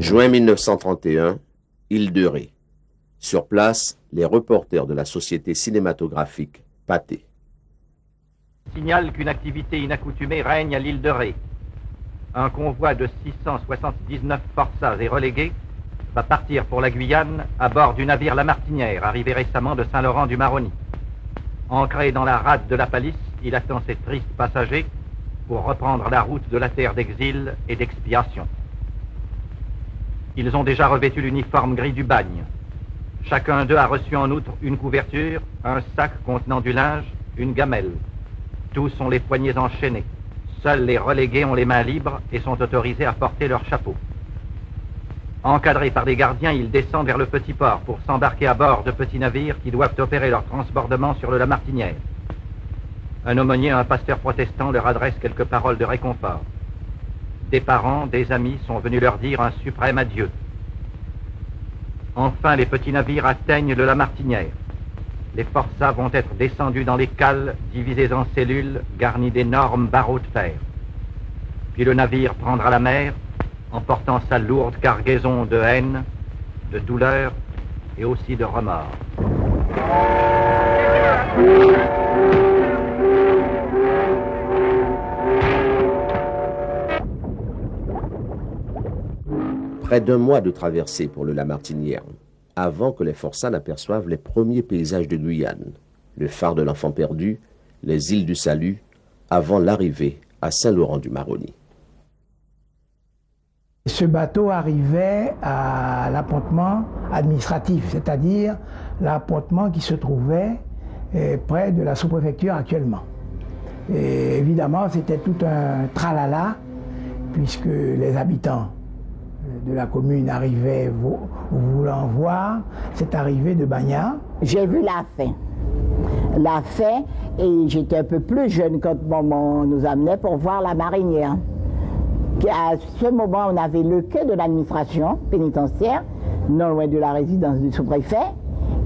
Juin 1931, Île de Ré. Sur place, les reporters de la société cinématographique Pathé signale qu'une activité inaccoutumée règne à l'île de Ré. Un convoi de 679 forçats et relégués va partir pour la Guyane à bord du navire La Martinière, arrivé récemment de Saint-Laurent-du-Maroni. Ancré dans la rade de la Palisse, il attend ses tristes passagers pour reprendre la route de la terre d'exil et d'expiation. Ils ont déjà revêtu l'uniforme gris du bagne. Chacun d'eux a reçu en outre une couverture, un sac contenant du linge, une gamelle. Tous ont les poignets enchaînés. Seuls les relégués ont les mains libres et sont autorisés à porter leur chapeau. Encadrés par des gardiens, ils descendent vers le petit port pour s'embarquer à bord de petits navires qui doivent opérer leur transbordement sur le La Martinière. Un aumônier, un pasteur protestant leur adresse quelques paroles de réconfort. Des parents, des amis sont venus leur dire un suprême adieu. Enfin, les petits navires atteignent le La Martinière. Les forçats vont être descendus dans les cales, divisés en cellules, garnies d'énormes barreaux de fer. Puis le navire prendra la mer, emportant sa lourde cargaison de haine, de douleur et aussi de remords. Près d'un mois de traversée pour le La Martinière, avant que les forçats n'aperçoivent les premiers paysages de Guyane, le phare de l'Enfant perdu, les îles du Salut, avant l'arrivée à Saint-Laurent-du-Maroni. Ce bateau arrivait à l'appontement administratif, c'est-à-dire l'appontement qui se trouvait près de la sous-préfecture actuellement. Et évidemment, c'était tout un tralala, puisque les habitants de la commune arrivaient voulant voir cette arrivée de Bagna. J'ai vu la fin, et j'étais un peu plus jeune quand maman nous amenait pour voir la marinière. À ce moment, on avait le quai de l'administration pénitentiaire, non loin de la résidence du sous-préfet,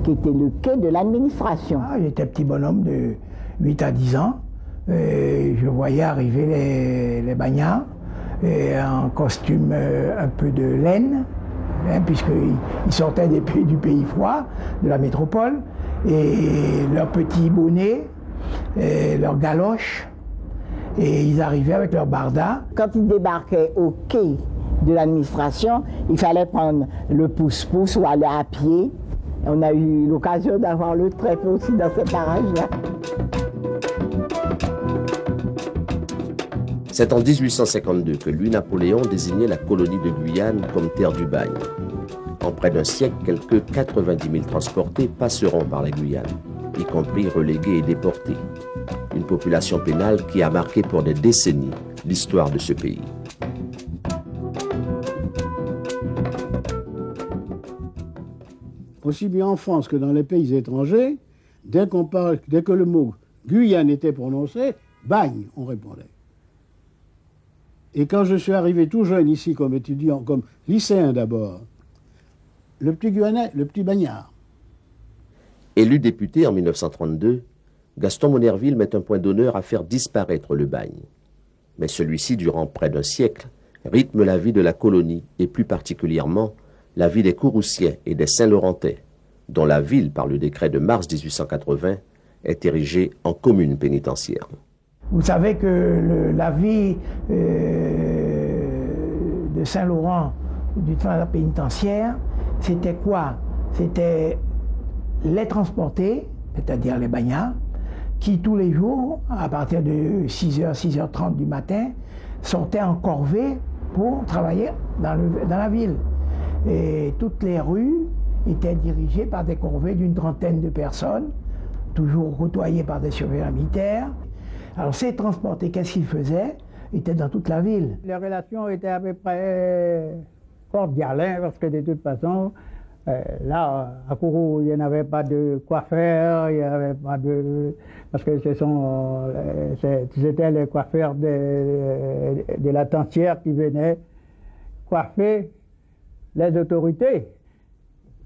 qui était le quai de l'administration. J'étais petit bonhomme de 8 à 10 ans, et je voyais arriver les bagnards, en costume un peu de laine, puisqu'ils sortaient du pays froid, de la métropole, et leurs petits bonnets, leurs galoches, et ils arrivaient avec leurs bardas. Quand ils débarquaient au quai de l'administration, il fallait prendre le pouce-pouce ou aller à pied. On a eu l'occasion d'avoir le trèfle aussi dans ce barrage-là. C'est en 1852 que Louis-Napoléon désignait la colonie de Guyane comme terre du bagne. En près d'un siècle, quelques 90 000 transportés passeront par la Guyane, y compris relégués et déportés. Une population pénale qui a marqué pour des décennies l'histoire de ce pays. Aussi bien en France que dans les pays étrangers, dès que le mot Guyane était prononcé, bagne, on répondait. Et quand je suis arrivé tout jeune ici comme étudiant, comme lycéen d'abord, le petit Guyanais, le petit bagnard. Élu député en 1932, Gaston Monnerville met un point d'honneur à faire disparaître le bagne. Mais celui-ci, durant près d'un siècle, rythme la vie de la colonie et plus particulièrement la vie des Courrouciens et des Saint-Laurentais, dont la ville, par le décret de mars 1880, est érigée en commune pénitentiaire. Vous savez que la vie de Saint-Laurent, du travail pénitentiaire, c'était quoi? C'était les transportés, c'est-à-dire les bagnards, qui tous les jours, à partir de 6h, 6h30 du matin, sortaient en corvée pour travailler dans la ville. Et toutes les rues étaient dirigées par des corvées d'une trentaine de personnes, toujours côtoyées par des surveillants militaires. Alors ces transportés, qu'est-ce qu'ils faisaient? Ils étaient dans toute la ville. Les relations étaient à peu près cordiales, parce que de toute façon, Là, à Kourou, il n'y en avait pas de coiffeurs, il n'y avait pas de... Parce que c'était les coiffeurs de la Tantière qui venaient coiffer les autorités.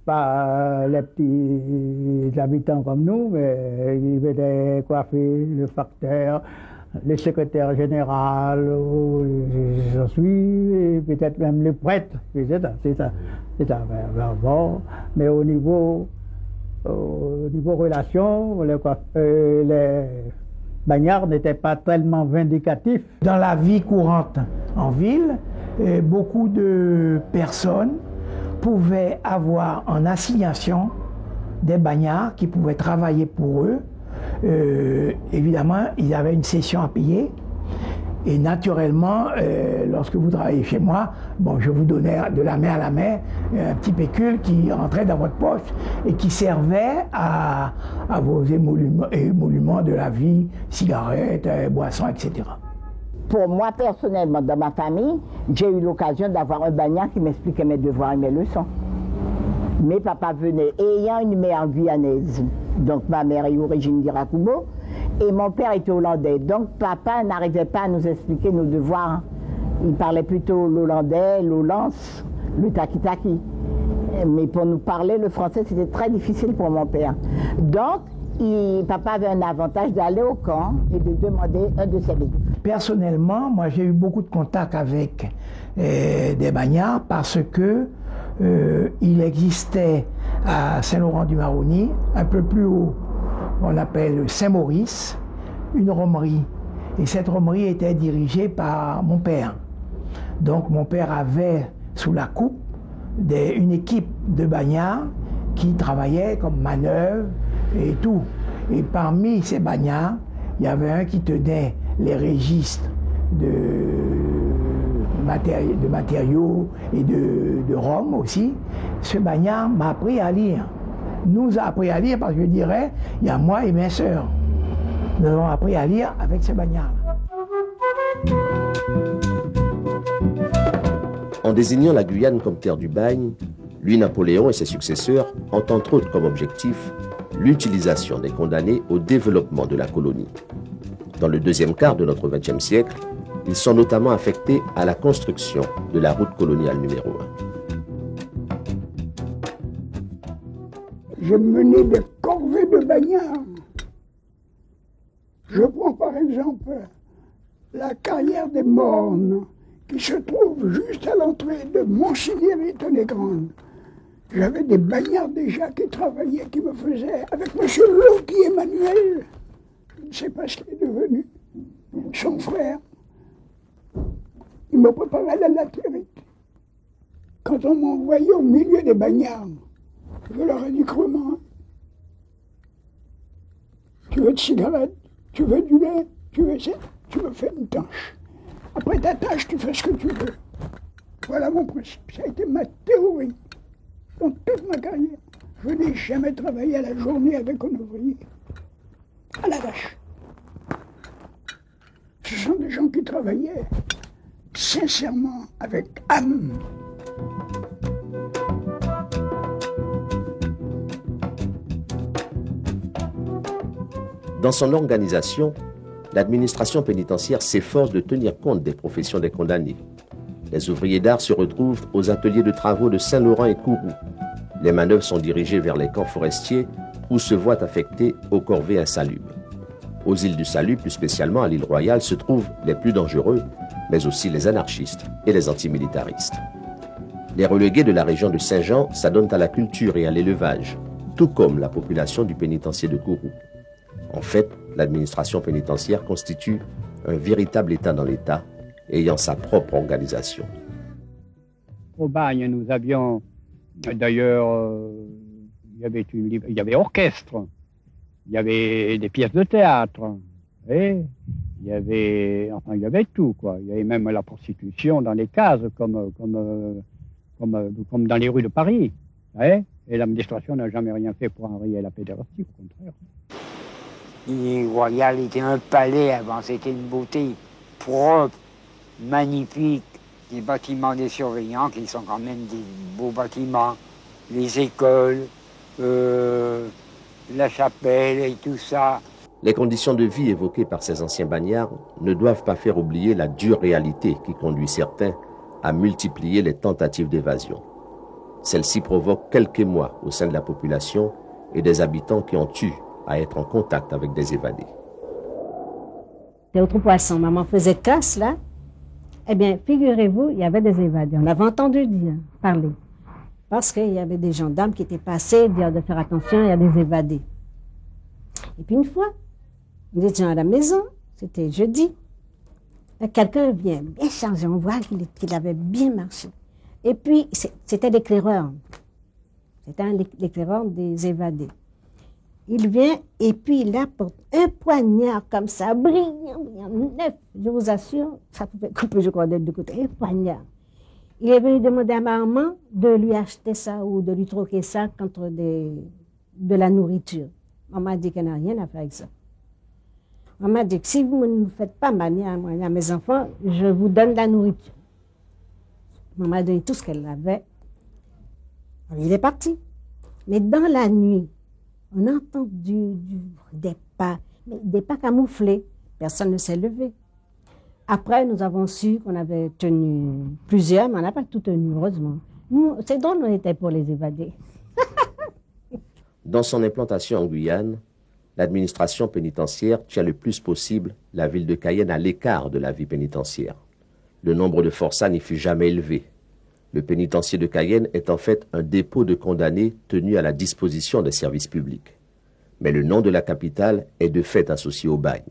Pas les petits habitants comme nous, mais ils venaient coiffer le facteur, le secrétaire général, j'en suis, peut-être même le prêtre. C'est ça. Bon, mais au niveau relations, les bagnards n'étaient pas tellement vindicatifs. Dans la vie courante en ville, beaucoup de personnes pouvaient avoir en assignation des bagnards qui pouvaient travailler pour eux. Évidemment, ils avaient une session à payer. Et naturellement, lorsque vous travaillez chez moi, bon, je vous donnais de la main à la main un petit pécule qui rentrait dans votre poche et qui servait à vos émoluments de la vie, cigarettes, boissons, etc. Pour moi, personnellement, dans ma famille, j'ai eu l'occasion d'avoir un bagnard qui m'expliquait mes devoirs et mes leçons. Mes papas venaient, ayant une mère guyanaise, donc ma mère est d'origine d'Irakubo, et mon père était hollandais. Donc papa n'arrivait pas à nous expliquer nos devoirs. Il parlait plutôt l'hollandais, l'olance, le taki-taki. Mais pour nous parler le français, c'était très difficile pour mon père. Donc, papa avait un avantage d'aller au camp et de demander un de ses livres. Personnellement, moi j'ai eu beaucoup de contacts avec des bagnards parce que il existait à Saint-Laurent-du-Maroni, un peu plus haut, on appelle Saint-Maurice, une romerie. Et cette romerie était dirigée par mon père. Donc mon père avait sous la coupe une équipe de bagnards qui travaillaient comme manœuvre et tout. Et parmi ces bagnards, il y avait un qui tenait les registres de matériaux et de rhum aussi. Ce bagnard m'a appris à lire. Nous a appris à lire parce que je dirais, il y a moi et mes sœurs. Nous avons appris à lire avec ce bagnard. En désignant la Guyane comme terre du bagne, Louis-Napoléon et ses successeurs ont entre autres comme objectif l'utilisation des condamnés au développement de la colonie. Dans le deuxième quart de notre XXe siècle, ils sont notamment affectés à la construction de la route coloniale numéro 1. J'ai mené des corvées de bagnards. Je prends par exemple la carrière des Mornes, qui se trouve juste à l'entrée de Montsigny-Tonnet-Grande. J'avais des bagnards déjà qui travaillaient, qui me faisaient, avec M. Loki Emmanuel, je ne sais pas ce qu'il est devenu, son frère, il me préparait à la latérite. Quand on m'a envoyé au milieu des bagnards, je leur ai dit crûment, tu veux de cigarette, tu veux du lait, tu veux me fais une tâche. Après ta tâche, tu fais ce que tu veux. Voilà mon principe, ça a été ma théorie dans toute ma carrière. Je n'ai jamais travaillé à la journée avec un ouvrier, à la vache. Ce sont des gens qui travaillaient sincèrement, avec âme. Dans son organisation, l'administration pénitentiaire s'efforce de tenir compte des professions des condamnés. Les ouvriers d'art se retrouvent aux ateliers de travaux de Saint-Laurent et Kourou. Les manœuvres sont dirigées vers les camps forestiers où se voient affectés aux corvées insalubres. Aux îles du Salut, plus spécialement à l'île Royale, se trouvent les plus dangereux, mais aussi les anarchistes et les antimilitaristes. Les relégués de la région de Saint-Jean s'adonnent à la culture et à l'élevage, tout comme la population du pénitencier de Kourou. En fait, l'administration pénitentiaire constitue un véritable État dans l'État, ayant sa propre organisation. Au bagne, nous avions, d'ailleurs, il y avait orchestre, il y avait des pièces de théâtre, et il y avait tout, quoi. Il y avait même la prostitution dans les cases, comme dans les rues de Paris. Et l'administration n'a jamais rien fait pour enrayer la pédérastie, au contraire. L'île Royale était un palais avant, c'était une beauté propre, magnifique. Les bâtiments des surveillants, qui sont quand même des beaux bâtiments, les écoles, la chapelle et tout ça. Les conditions de vie évoquées par ces anciens bagnards ne doivent pas faire oublier la dure réalité qui conduit certains à multiplier les tentatives d'évasion. Celle-ci provoque quelques émoi au sein de la population et des habitants qui ont eu à être en contact avec des évadés. Les autres poissons, maman faisait casse là. Eh bien, figurez-vous, il y avait des évadés. On avait entendu dire, parler. Parce qu'il y avait des gendarmes qui étaient passés, dire de faire attention, il y a des évadés. Et puis une fois, nous étions à la maison, c'était jeudi. Quelqu'un vient bien chargé, on voit qu'il avait bien marché. Et puis, c'était l'éclaireur. C'était l'éclaireur des évadés. Il vient et puis il apporte un poignard comme ça, brillant, neuf. Je vous assure, ça pouvait couper, je crois, des deux côtés. Un poignard. Il est venu demander à maman de lui acheter ça ou de lui troquer ça contre de la nourriture. Maman a dit qu'elle n'a rien à faire avec ça. Maman a dit que si vous ne me faites pas manier à mes enfants, je vous donne de la nourriture. Maman a donné tout ce qu'elle avait. Il est parti. Mais dans la nuit, on a entendu des pas camouflés. Personne ne s'est levé. Après, nous avons su qu'on avait tenu plusieurs, mais on n'a pas tout tenu, heureusement. C'est drôle, on était pour les évader. Dans son implantation en Guyane, l'administration pénitentiaire tient le plus possible la ville de Cayenne à l'écart de la vie pénitentiaire. Le nombre de forçats n'y fut jamais élevé. Le pénitencier de Cayenne est en fait un dépôt de condamnés tenu à la disposition des services publics. Mais le nom de la capitale est de fait associé au bagne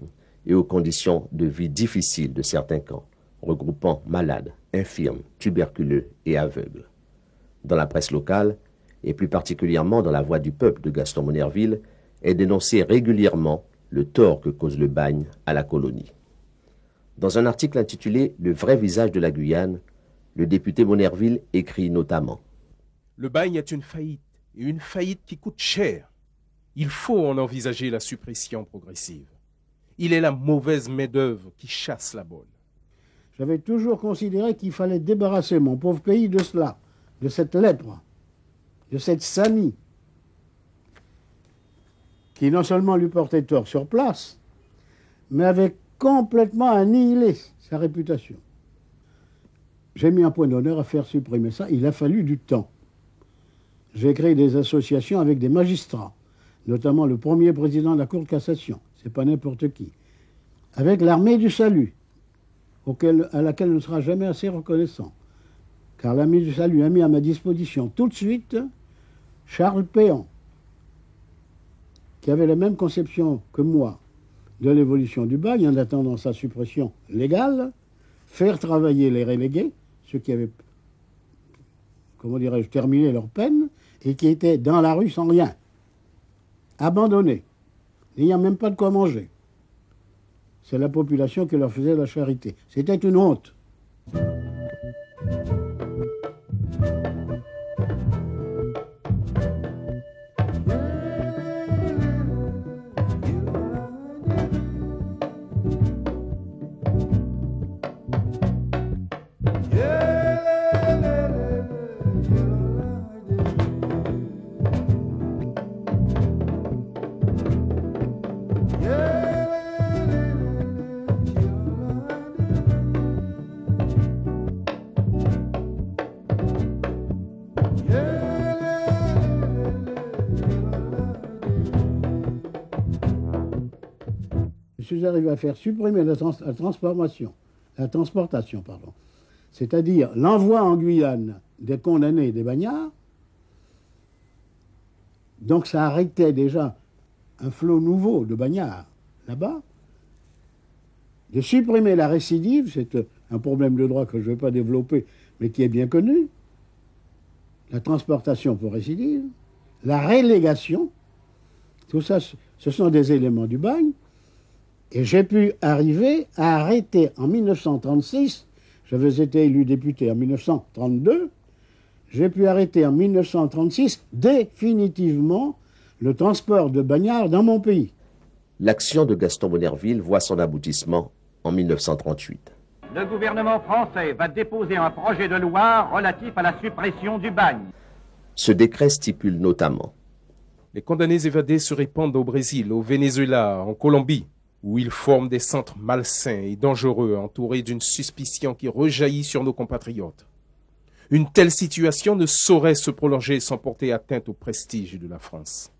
et aux conditions de vie difficiles de certains camps, regroupant malades, infirmes, tuberculeux et aveugles. Dans la presse locale, et plus particulièrement dans la Voix du peuple de Gaston Monnerville, est dénoncé régulièrement le tort que cause le bagne à la colonie. Dans un article intitulé « Le vrai visage de la Guyane », le député Monnerville écrit notamment « Le bagne est une faillite, et une faillite qui coûte cher. Il faut en envisager la suppression progressive. Il est la mauvaise main-d'œuvre qui chasse la bonne. » J'avais toujours considéré qu'il fallait débarrasser mon pauvre pays de cela, de cette lèpre, de cette sanie, qui non seulement lui portait tort sur place, mais avait complètement annihilé sa réputation. J'ai mis un point d'honneur à faire supprimer ça. Il a fallu du temps. J'ai créé des associations avec des magistrats, notamment le premier président de la Cour de cassation, c'est pas n'importe qui, avec l'armée du salut, à laquelle on ne sera jamais assez reconnaissant. Car l'armée du salut a mis à ma disposition tout de suite Charles Péan, qui avait la même conception que moi de l'évolution du bagne en attendant sa suppression légale, faire travailler les relégués, ceux qui avaient, comment dirais-je, terminé leur peine, et qui étaient dans la rue sans rien, abandonnés, n'ayant même pas de quoi manger. C'est la population qui leur faisait la charité. C'était une honte. Je suis arrivé à faire supprimer la transportation, c'est-à-dire l'envoi en Guyane des condamnés et des bagnards. Donc ça arrêtait déjà un flot nouveau de bagnards là-bas. De supprimer la récidive, c'est un problème de droit que je ne vais pas développer, mais qui est bien connu. La transportation pour récidive, la relégation, tout ça, ce sont des éléments du bagne. Et j'ai pu arriver à arrêter en 1936, j'avais été élu député en 1932, j'ai pu arrêter en 1936 définitivement le transport de bagnards dans mon pays. L'action de Gaston Monnerville voit son aboutissement en 1938. Le gouvernement français va déposer un projet de loi relatif à la suppression du bagne. Ce décret stipule notamment: les condamnés évadés se répandent au Brésil, au Venezuela, en Colombie, où ils forment des centres malsains et dangereux entourés d'une suspicion qui rejaillit sur nos compatriotes. Une telle situation ne saurait se prolonger sans porter atteinte au prestige de la France.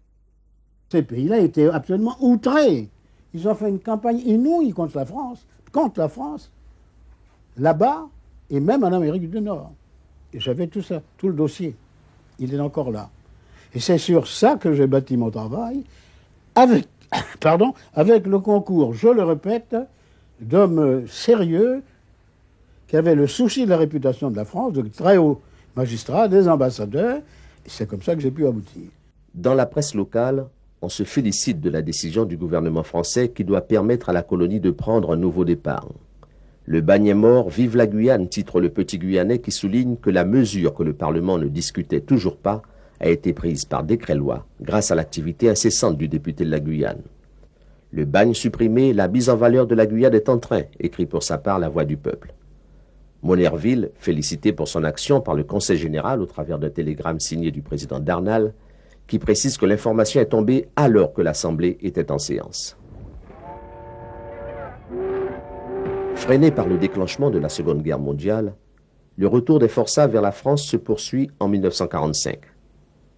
Ces pays-là étaient absolument outrés. Ils ont fait une campagne inouïe contre la France, là-bas et même en Amérique du Nord. Et j'avais tout ça, tout le dossier. Il est encore là. Et c'est sur ça que j'ai bâti mon travail, avec le concours, je le répète, d'hommes sérieux qui avaient le souci de la réputation de la France, de très hauts magistrats, des ambassadeurs. Et c'est comme ça que j'ai pu aboutir. Dans la presse locale, on se félicite de la décision du gouvernement français qui doit permettre à la colonie de prendre un nouveau départ. Le bagne est mort, vive la Guyane, titre le Petit Guyanais qui souligne que la mesure que le Parlement ne discutait toujours pas a été prise par décret-loi grâce à l'activité incessante du député de la Guyane. Le bagne supprimé, la mise en valeur de la Guyane est en train, écrit pour sa part la Voix du peuple. Monnerville, félicité pour son action par le Conseil général au travers d'un télégramme signé du président Darnall, qui précise que l'information est tombée alors que l'Assemblée était en séance. Freiné par le déclenchement de la Seconde Guerre mondiale, le retour des forçats vers la France se poursuit en 1945.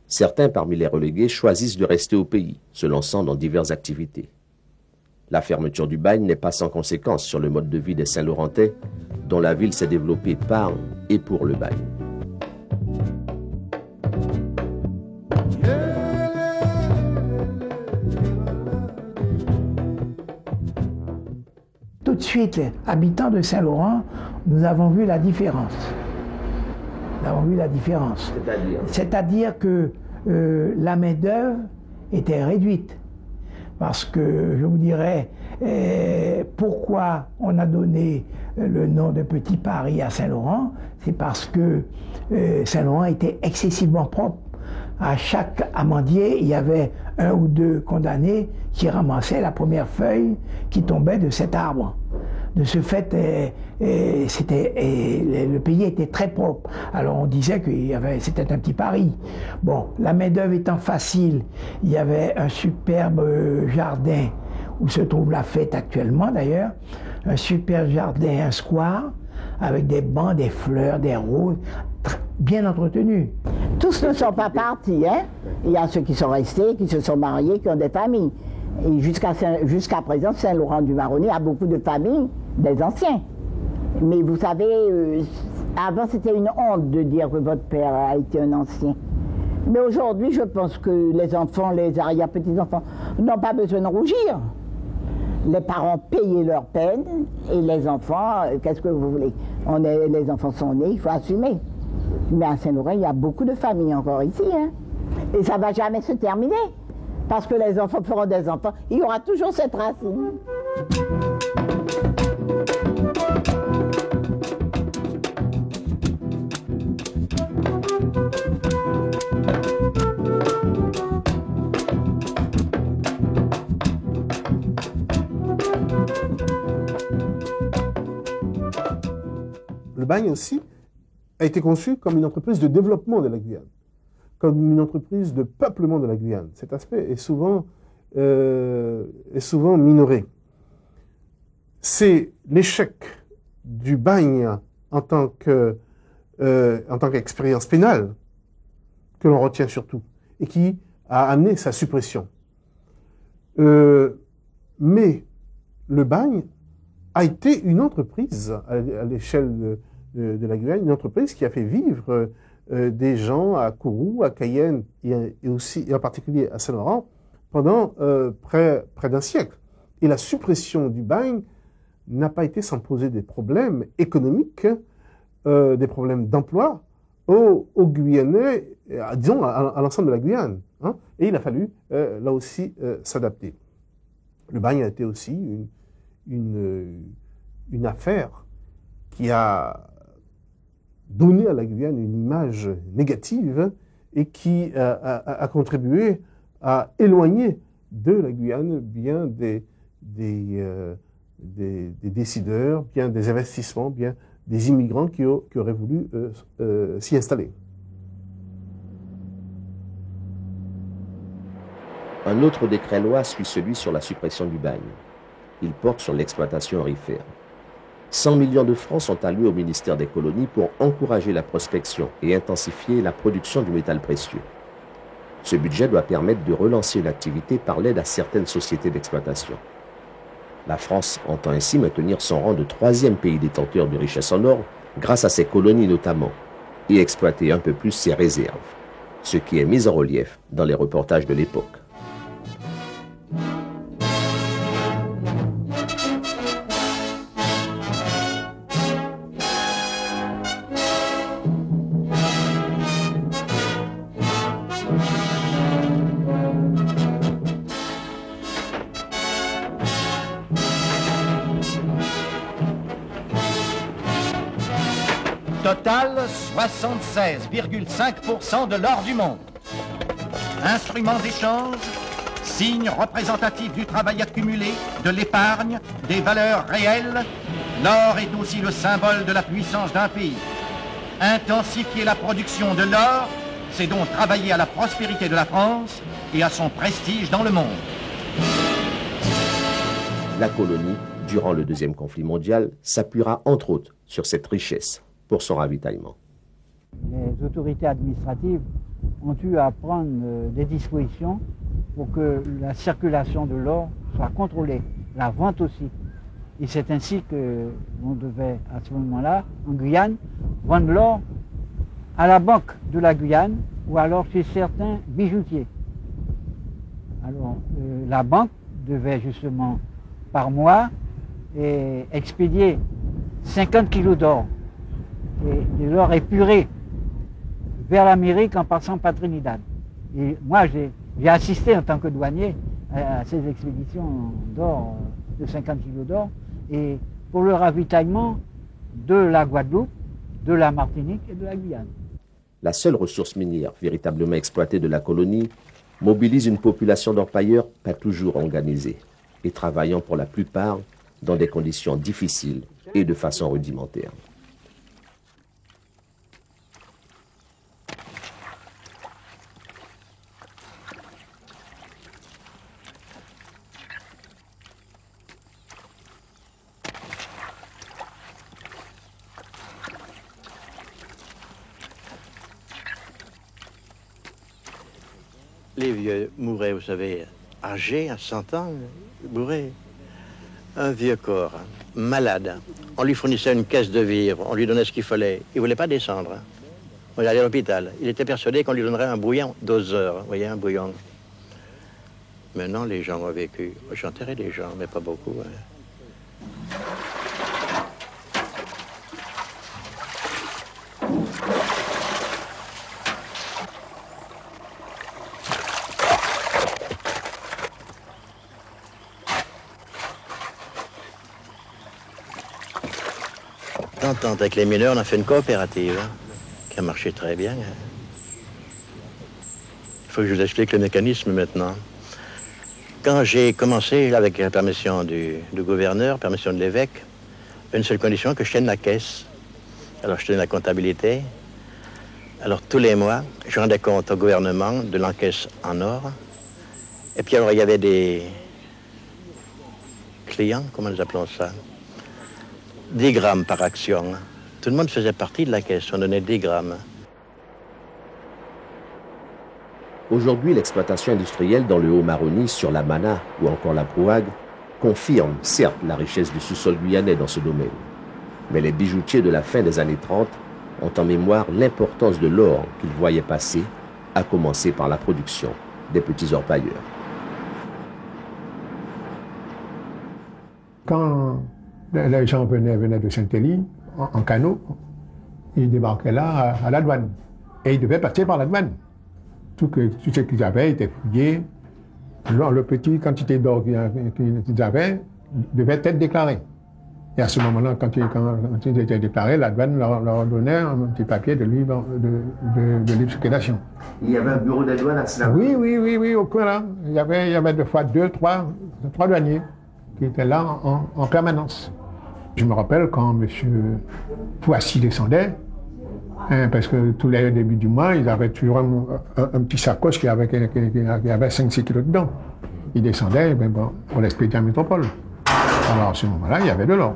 Certains parmi les relégués choisissent de rester au pays, se lançant dans diverses activités. La fermeture du bagne n'est pas sans conséquence sur le mode de vie des Saint-Laurentais, dont la ville s'est développée par et pour le bagne. Tout de suite, habitants de Saint-Laurent, nous avons vu la différence. C'est-à-dire que la main-d'œuvre était réduite. Parce que, je vous dirais, pourquoi on a donné le nom de Petit Paris à Saint-Laurent, c'est parce que Saint-Laurent était excessivement propre. À chaque amandier, il y avait un ou deux condamnés qui ramassaient la première feuille qui tombait de cet arbre. De ce fait, le pays était très propre. Alors on disait que c'était un petit Paris. Bon, la main-d'œuvre étant facile, il y avait un superbe jardin où se trouve la fête actuellement d'ailleurs, un superbe jardin, un square, avec des bancs, des fleurs, des roses, bien entretenus. Tous ne sont pas partis, hein. Il y a ceux qui sont restés, qui se sont mariés, qui ont des familles. Et jusqu'à présent, Saint-Laurent-du-Maroni a beaucoup de familles, des anciens. Mais vous savez, avant c'était une honte de dire que votre père a été un ancien. Mais aujourd'hui, je pense que les enfants, les arrière-petits-enfants, n'ont pas besoin de rougir. Les parents payaient leur peine et les enfants, qu'est-ce que vous voulez? Les enfants sont nés, il faut assumer. Mais à Saint-Laurent, il y a beaucoup de familles encore ici. Hein. Et ça ne va jamais se terminer. Parce que les enfants feront des enfants. Il y aura toujours cette racine. Le bagne aussi a été conçu comme une entreprise de développement de la Guyane, comme une entreprise de peuplement de la Guyane. Cet aspect est souvent minoré. C'est l'échec du bagne en tant qu'expérience pénale que l'on retient surtout et qui a amené sa suppression. Mais le bagne a été une entreprise à l'échelle de la Guyane, une entreprise qui a fait vivre des gens à Kourou, à Cayenne et en particulier à Saint-Laurent pendant près d'un siècle. Et la suppression du bagne n'a pas été sans poser des problèmes économiques, des problèmes d'emploi aux Guyanais, disons à l'ensemble de la Guyane. Hein, et il a fallu là aussi s'adapter. Le bagne a été aussi une affaire qui a donné à la Guyane une image négative et qui a contribué à éloigner de la Guyane bien des décideurs, bien des investissements, bien des immigrants qui auraient voulu s'y installer. Un autre décret-loi suit celui sur la suppression du bagne. Il porte sur l'exploitation aurifère. 100 millions de francs sont alloués au ministère des colonies pour encourager la prospection et intensifier la production du métal précieux. Ce budget doit permettre de relancer une activité par l'aide à certaines sociétés d'exploitation. La France entend ainsi maintenir son rang de 3e pays détenteur de richesses en or grâce à ses colonies notamment, et exploiter un peu plus ses réserves, ce qui est mis en relief dans les reportages de l'époque. Total, 76,5% de l'or du monde. Instruments d'échange, signes représentatifs du travail accumulé, de l'épargne, des valeurs réelles, l'or est aussi le symbole de la puissance d'un pays. Intensifier la production de l'or, c'est donc travailler à la prospérité de la France et à son prestige dans le monde. La colonie, durant le deuxième conflit mondial, s'appuiera entre autres sur cette richesse pour son ravitaillement. Les autorités administratives ont eu à prendre des dispositions pour que la circulation de l'or soit contrôlée, la vente aussi. Et c'est ainsi qu'on devait, à ce moment-là, en Guyane, vendre l'or à la banque de la Guyane ou alors chez certains bijoutiers. Alors, la banque devait justement, par mois, expédier 50 kilos d'or. Et de l'or épuré vers l'Amérique en passant par Trinidad. Et moi, j'ai assisté en tant que douanier à ces expéditions d'or, de 50 kilos d'or, et pour le ravitaillement de la Guadeloupe, de la Martinique et de la Guyane. La seule ressource minière véritablement exploitée de la colonie mobilise une population d'orpailleurs pas toujours organisée et travaillant pour la plupart dans des conditions difficiles et de façon rudimentaire. Les vieux mouraient, vous savez, âgés, à 100 ans, mouraient. Un vieux corps, malade. On lui fournissait une caisse de vivres, on lui donnait ce qu'il fallait. Il ne voulait pas descendre. On allait à l'hôpital. Il était persuadé qu'on lui donnerait un bouillon d'2 heures, vous voyez, un bouillon. Maintenant, les gens ont vécu. J'ai enterré des gens, mais pas beaucoup. Hein. D'entente avec les mineurs, on a fait une coopérative hein, qui a marché très bien. Il faut que je vous explique le mécanisme maintenant. Quand j'ai commencé, avec la permission du gouverneur, permission de l'évêque, une seule condition, que je tienne la caisse. Alors je tenais la comptabilité. Alors tous les mois, je rendais compte au gouvernement de l'encaisse en or. Et puis alors il y avait des clients, comment nous appelons ça ? 10 grammes par action. Tout le monde faisait partie de la caisse, on donnait 10 grammes. Aujourd'hui, l'exploitation industrielle dans le Haut-Maroni, sur la Mana ou encore la Prouague, confirme certes la richesse du sous-sol guyanais dans ce domaine. Mais les bijoutiers de la fin des années 30 ont en mémoire l'importance de l'or qu'ils voyaient passer, à commencer par la production des petits orpailleurs. Quand les gens venaient de Saint-Élie en canot, ils débarquaient là à la douane. Et ils devaient passer par la douane. Tout ce qu'ils avaient était fouillé. Le petit quantité d'or qu'ils avaient devait être déclaré. Et à ce moment-là, quand ils étaient déclarés, la douane leur donnait un petit papier de libre circulation. Il y avait un bureau de douane à cela? Oui, au coin là. Il y avait deux fois trois douaniers qui étaient là en permanence. Je me rappelle quand M. Poissy descendait, Parce que tous les débuts du mois, ils avaient toujours un petit sacoche qui avait 5-6 kilos dedans. Ils descendaient, on l'expédiait en métropole. Alors à ce moment-là, il y avait de l'or.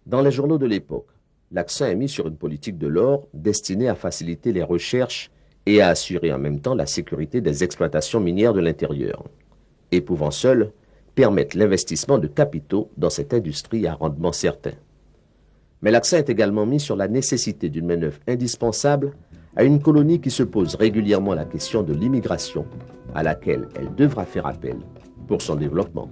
Dans les journaux de l'époque, l'accent est mis sur une politique de l'or destinée à faciliter les recherches et à assurer en même temps la sécurité des exploitations minières de l'intérieur, et pouvant seules permettre l'investissement de capitaux dans cette industrie à rendement certain. Mais l'accent est également mis sur la nécessité d'une main-d'œuvre indispensable à une colonie qui se pose régulièrement la question de l'immigration, à laquelle elle devra faire appel pour son développement.